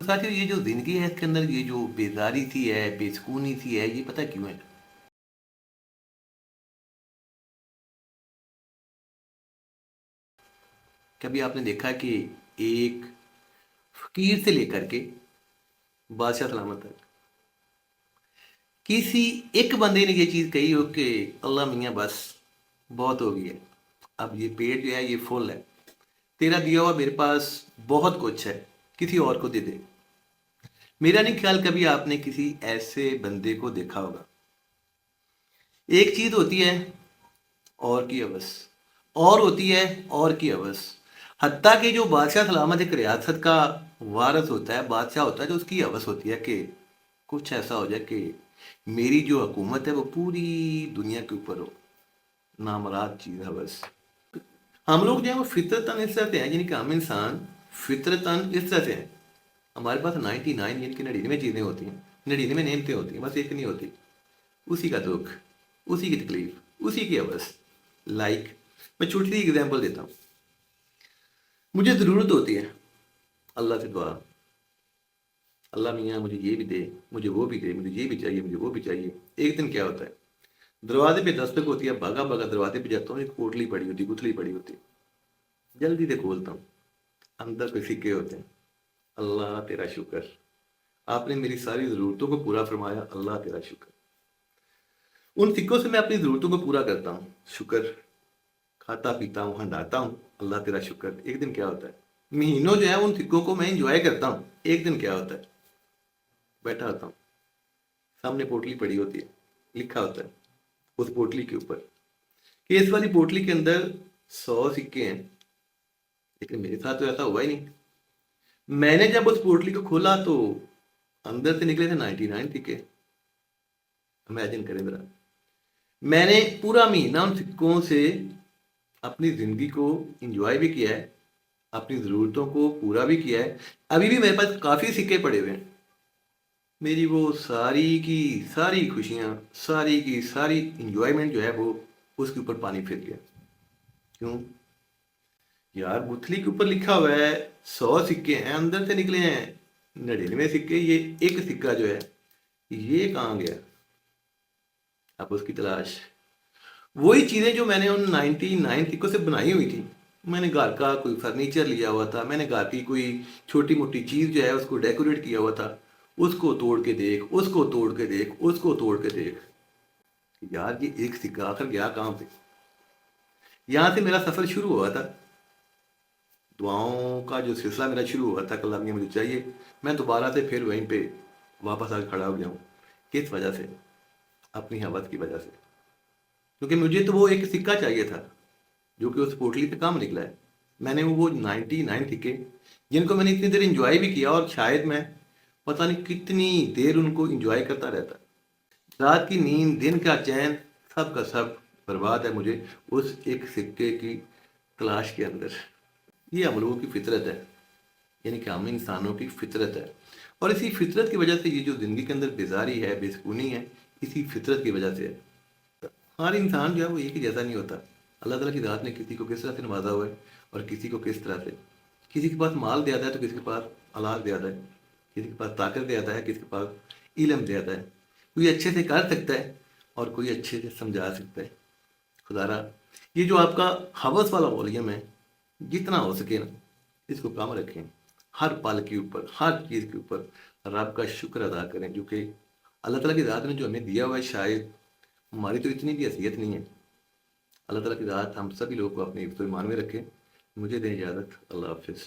साथियों ये जो ज़िंदगी है इसके अंदर ये जो बेज़ारी सी है, बेसुकूनी सी है, ये पता क्यों है? कभी आपने देखा कि एक फ़कीर से लेकर के बादशाह सलामत तक किसी एक बंदे ने ये चीज़ कही हो कि अल्लाह मियाँ बस बहुत हो गई है, अब ये पेट जो है ये फुल है, तेरा दिया हुआ मेरे पास बहुत कुछ है, किसी और को दे दे। मेरा नहीं ख्याल कभी आपने किसी ऐसे बंदे को देखा होगा। एक चीज़ होती है और की हवस, और होती है और की हवस। हत्ता कि जो बादशाह सलामत एक रियासत का वारस होता है, बादशाह होता है, जो उसकी हवस होती है कि कुछ ऐसा हो जाए कि मेरी जो हुकूमत है वो पूरी दुनिया के ऊपर हो। नामुराद चीज़ हवस। हम लोग जो है वो फितरतन इस तरह से हैं, यानी कि हम इंसान फितरतन इस तरह से हैं। हमारे पास 99 यानी कि 99 चीज़ें होती हैं, 99 नेमतें होती हैं, बस एक नहीं होती। उसी का दुख, उसी की तकलीफ, उसी की हवस। लाइक मैं छोटी सी एग्जांपल देता हूँ। मुझे ज़रूरत होती है अल्लाह से दुआ, अल्लाह मियाँ मुझे ये भी दे, मुझे वो भी दे, मुझे ये भी चाहिए, मुझे वो भी चाहिए। एक दिन क्या होता है, दरवाजे पे दस्तक होती है, भागा भागा दरवाजे पे जाता हूँ, एक पोटली पड़ी होती, गुथली पड़ी होती, जल्दी से खोलता हूँ, अंदर कोई सिक्के होते हैं। अल्लाह तेरा शुक्र, आपने मेरी सारी ज़रूरतों को पूरा फरमाया, अल्लाह तेरा शुक्र। उन सिक्कों से मैं अपनी ज़रूरतों को पूरा करता हूँ, शुक्र। खाता पीता हूँ, हंडाता हूँ, अल्लाह तेरा शुक्र। एक दिन क्या होता है, महीनों जो है उन सिक्कों को मैं इंजॉय करता हूँ। एक दिन क्या होता है, बैठा होता हूँ, सामने पोटली पड़ी होती है, लिखा होता है उस पोटली के ऊपर कि इस वाली पोटली के अंदर 100 सिक्के हैं। लेकिन मेरे साथ तो ऐसा हुआ ही नहीं। मैंने जब उस पोटली को खोला तो अंदर से निकले थे 99 सिक्के। इमेजिन करें जरा, मैंने पूरा महीना उन सिक्कों से अपनी ज़िंदगी को इंजॉय भी किया है, अपनी ज़रूरतों को पूरा भी किया है। अभी भी मेरे पास काफ़ी सिक्के पड़े हुए हैं। मेरी वो सारी की सारी खुशियाँ, सारी की सारी इंजॉयमेंट जो है वो उसके ऊपर पानी फिर गया। क्यों यार, गुथली के ऊपर लिखा हुआ है 100 सिक्के हैं, अंदर से निकले हैं 99 सिक्के। ये एक सिक्का जो है ये कहाँ गया? अब उसकी तलाश। वही चीज़ें जो मैंने उन 99 सिक्कों से बनाई हुई थी। मैंने घर का कोई फर्नीचर लिया हुआ था, मैंने घर की कोई छोटी मोटी चीज़ जो है उसको डेकोरेट किया हुआ था। उसको तोड़ के देख, उसको तोड़ के देख, उसको तोड़ के देख। यार ये एक सिक्का आखिर गया कहाँ पे? यहाँ से मेरा सफ़र शुरू हुआ था। दुआओं का जो सिलसिला मेरा शुरू हुआ था, कल ये मुझे चाहिए, मैं दोबारा से फिर वहीं पे वापस आकर खड़ा हो जाऊँ। किस वजह से? अपनी हवस की वजह से। क्योंकि मुझे तो वो एक सिक्का चाहिए था जो कि उस पोटली से काम निकला है। मैंने वो 99 सिक्के जिनको मैंने इतनी देर इंजॉय भी किया, और शायद मैं पता नहीं कितनी देर उनको इंजॉय करता रहता। रात की नींद, दिन का चैन, सब का सब बर्बाद है मुझे उस एक सिक्के की तलाश के अंदर। ये हम लोगों की फितरत है, यानी कि हम इंसानों की फितरत है। और इसी फितरत की वजह से ये जो ज़िंदगी के अंदर बेजारी है, बेसुकूनी है, इसी फितरत की वजह से है। हर इंसान जो है वो एक ही जैसा नहीं होता। अल्लाह ताला की ज़ात ने किसी को किस तरह से नवाजा हुआ है और किसी को किस तरह से। किसी के पास माल ज़्यादा है तो किसी के पास औलाद ज़्यादा है, किसी के पास ताकत ज़्यादा है, किसी के पास इल्म ज़्यादा है। कोई अच्छे से कर सकता है और कोई अच्छे से समझा सकता है। खुदारा ये जो आपका हवस वाला वॉल्यूम है, जितना हो सके ना इसको कम रखें। हर पल के ऊपर, हर चीज़ के ऊपर रब का शुक्र अदा करें, जो कि अल्लाह ताला की ज़ात ने जो हमें दिया हुआ है। शायद हमारी तो इतनी भी हैसियत नहीं है। अल्लाह ताला की ज़ात हम सभी लोगों को अपने हिफ्ज़-ओ-ईमान में रखे। मुझे दें इजाज़त। अल्लाह हाफ़िज़।